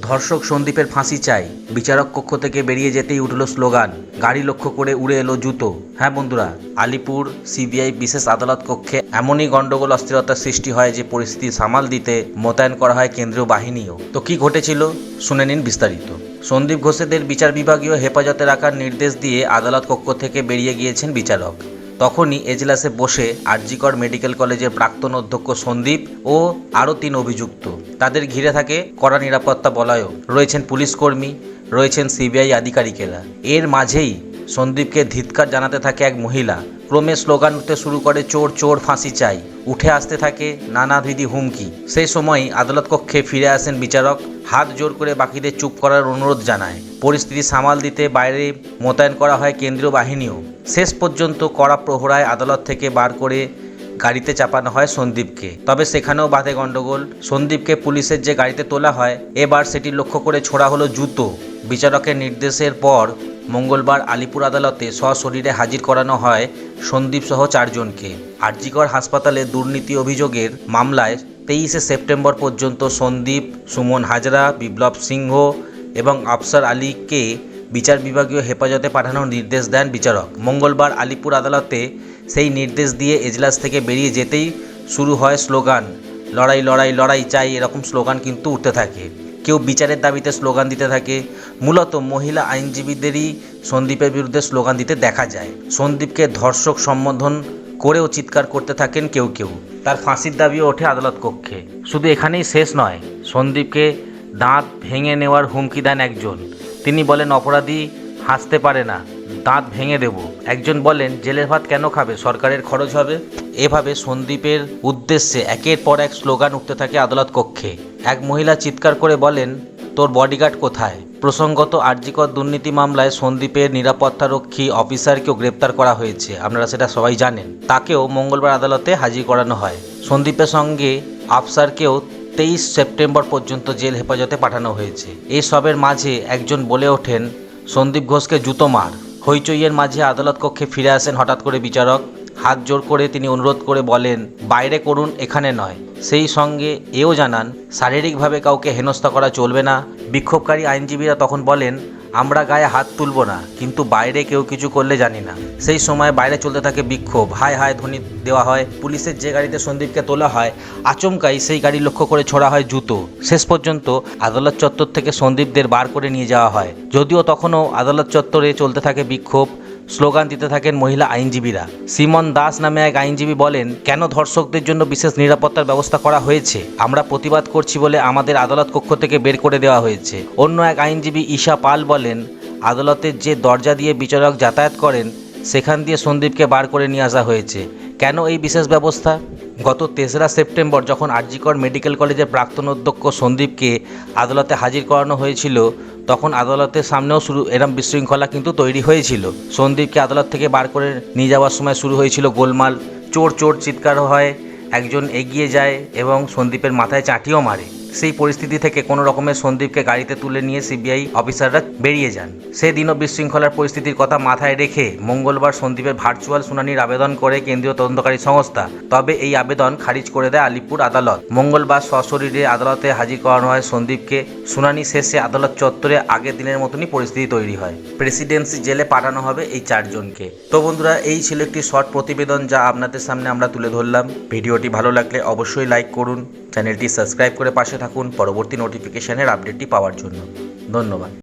ধর্ষক সন্দীপের ফাঁসি চাই। বিচারক কক্ষ থেকে বেরিয়ে যেতেই উঠল স্লোগান, গাড়ি লক্ষ্য করে উড়ে এলো জুতো। হ্যাঁ বন্ধুরা, আলিপুর সিবিআই বিশেষ আদালত কক্ষে এমনই গন্ডগোল অস্থিরতার সৃষ্টি হয় যে পরিস্থিতি সামাল দিতে মোতায়েন করা হয় কেন্দ্রীয় বাহিনীও। তো কি ঘটেছিল শুনে নিন বিস্তারিত। সন্দীপ ঘোষেদের বিচার বিভাগীয় হেফাজতে রাখার নির্দেশ দিয়ে আদালত কক্ষ থেকে বেরিয়ে গিয়েছেন বিচারক। তখনই এজলাসে বসে আরজিকর মেডিকেল কলেজের প্রাক্তন অধ্যক্ষ সন্দীপ ও আরও ৩ অভিযুক্ত। তাদের ঘিরে থাকে কড়া নিরাপত্তা বলয়ও, রয়েছেন পুলিশ কর্মী, রয়েছেন সিবিআই আধিকারিকেরা। এর মাঝেই সন্দীপকে ধিক্কার জানাতে থাকে এক মহিলা। ক্রমে স্লোগান উঠতে শুরু করে, চোর চোর ফাঁসি চাই। উঠে আসতে থাকে নানাবিধি হুমকি। সেই সময়ই আদালত কক্ষে ফিরে আসেন বিচারক, হাত জোর করে বাকিদের চুপ করার অনুরোধ জানায়। পরিস্থিতি সামাল দিতে বাইরে মোতায়েন করা হয় কেন্দ্রীয় বাহিনীও। শেষ পর্যন্ত কড়া প্রহরায় আদালত থেকে বার করে গাড়িতে চাপানো হয় সন্দীপকে। তবে সেখানেও বাধে গন্ডগোল। সন্দীপকে পুলিশের যে গাড়িতে তোলা হয়, এবার সেটি লক্ষ্য করে ছোড়া হলো জুতো। বিচারকের নির্দেশের পর মঙ্গলবার আলিপুর আদালতে সশরীরে হাজির করানো হয় সন্দীপ সহ 4 জনকে। আরজিকর হাসপাতালে দুর্নীতি অভিযোগের মামলায় 23শে সেপ্টেম্বর পর্যন্ত সন্দীপ, সুমন হাজরা, বিপ্লব সিংহ এবং আফসার আলীকে বিচার বিভাগীয় হেফাজতে পাঠানোর নির্দেশ দেন বিচারক। মঙ্গলবার আলিপুর আদালতে সেই নির্দেশ দিয়ে এজলাস থেকে বেরিয়ে যেতেই শুরু হয় স্লোগান, লড়াই লড়াই লড়াই চাই, এরকম স্লোগান কিন্তু উঠতে থাকে। কেউ বিচারের দাবিতে স্লোগান দিতে থাকে। মূলত মহিলা আইনজীবীদেরই সন্দীপের বিরুদ্ধে স্লোগান দিতে দেখা যায়। সন্দীপকে ধর্ষক সম্বোধন করেও চিৎকার করতে থাকেন কেউ কেউ। তার ফাঁসির দাবিও ওঠে আদালত কক্ষে। শুধু এখানেই শেষ নয়, সন্দীপকে দাঁত ভেঙে নেওয়ার হুমকি দেন একজন। তিনি বলেন, অপরাধী হাসতে পারে না, দাঁত ভেঙে দেব। একজন বলেন, জেলের ভাত কেন খাবে, সরকারের খরচ হবে। এভাবে সন্দীপের উদ্দেশ্যে একের পর এক স্লোগান উঠতে থাকে আদালত কক্ষে। এক মহিলা চিৎকার করে বলেন, তোর বডিগার্ড কোথায়। প্রসঙ্গত আরজিকর দুর্নীতি মামলায় সন্দীপের নিরাপত্তারক্ষী অফিসারকেও গ্রেপ্তার করা হয়েছে, আপনারা সেটা সবাই জানেন। তাকেও মঙ্গলবার আদালতে হাজির করানো হয়। সন্দীপের সঙ্গে আফসারকেও 23 সেপ্টেম্বর পর্যন্ত জেল হেফাজতে পাঠানো হয়েছে। এই সবের মাঝে একজন বলে ওঠেন, সন্দীপ ঘোষকে জুতো মার। হইচইয়ের মাঝে আদালত কক্ষে ফিরে আসেন হঠাৎ করে বিচারক। হাত জোর করে তিনি অনুরোধ করে বলেন, বাইরে করুন, এখানে নয়। সেই সঙ্গে এও জানান, শারীরিকভাবে কাউকে হেনস্থা করা চলবে না। বিক্ষোভকারী আইনজীবীরা তখন বলেন, আমরা গায়ে হাত তুলব না, কিন্তু বাইরে কেউ কিছু করলে জানি না। সেই সময় বাইরে চলতে থাকে বিক্ষোভ, হায় হায় ধ্বনি দেওয়া হয়। পুলিশের যে গাড়িতে সন্দীপকে তোলা হয়, আচমকাই সেই গাড়ি লক্ষ্য করে ছোড়া হয় জুতো। শেষ পর্যন্ত আদালত চত্বর থেকে সন্দীপদের বার করে নিয়ে যাওয়া হয়। যদিও তখনও আদালত চত্বরে চলতে থাকে বিক্ষোভ, স্লোগান দিতে থাকেন মহিলা আইনজীবীরা। সিমন দাস নামে এক আইনজীবী বলেন, কেন ধর্ষকদের জন্য বিশেষ নিরাপত্তার ব্যবস্থা করা হয়েছে? আমরা প্রতিবাদ করছি বলে আমাদের আদালত কক্ষ থেকে বের করে দেওয়া হয়েছে। অন্য এক আইনজীবী ঈশা পাল বলেন, আদালতের যে দরজা দিয়ে বিচারক যাতায়াত করেন, সেখান দিয়ে সন্দীপকে বার করে নিয়ে আসা হয়েছে। কেন এই বিশেষ ব্যবস্থা? গত 3রা সেপ্টেম্বর যখন আরজিকর মেডিকেল কলেজের প্রাক্তন অধ্যক্ষ সন্দীপকে আদালতে হাজির করানো হয়েছিল, তখন আদালতের সামনেও এরম বিশৃঙ্খলা কিন্তু তৈরি হয়েছিল। সন্দীপকে আদালত থেকে বার করে নিয়ে যাওয়ার সময় শুরু হয়েছিল গোলমাল। চোর চোর চিৎকার হয়, একজন এগিয়ে যায় এবং সন্দীপের মাথায় চাটিও মারে। সেই পরিস্থিতি থেকে কোনো রকমের সন্দীপকে গাড়িতে তুলে নিয়ে সিবিআই অফিসাররা বেরিয়ে যান। সেদিনও বিশৃঙ্খলার পরিস্থিতির কথা মাথায় রেখে মঙ্গলবার সন্দীপের ভার্চুয়াল শুনানির আবেদন করে কেন্দ্রীয় তদন্তকারী সংস্থা। তবে এই আবেদন খারিজ করে দেয় আলিপুর আদালত। মঙ্গলবার সশরীরে আদালতে হাজির করানো হয় সন্দীপকে। শুনানি শেষে আদালত চত্বরে আগের দিনের মতনই পরিস্থিতি তৈরি হয়। প্রেসিডেন্সি জেলে পাঠানো হবে এই 4 জনকে। তো বন্ধুরা, এই ছিল একটি শর্ট প্রতিবেদন যা আপনাদের সামনে আমরা তুলে ধরলাম। ভিডিওটি ভালো লাগলে অবশ্যই লাইক করুন, চ্যানেলটি সাবস্ক্রাইব করে পাশে থাকুন পরবর্তী নোটিফিকেশনের আপডেটটি পাওয়ার জন্য। ধন্যবাদ।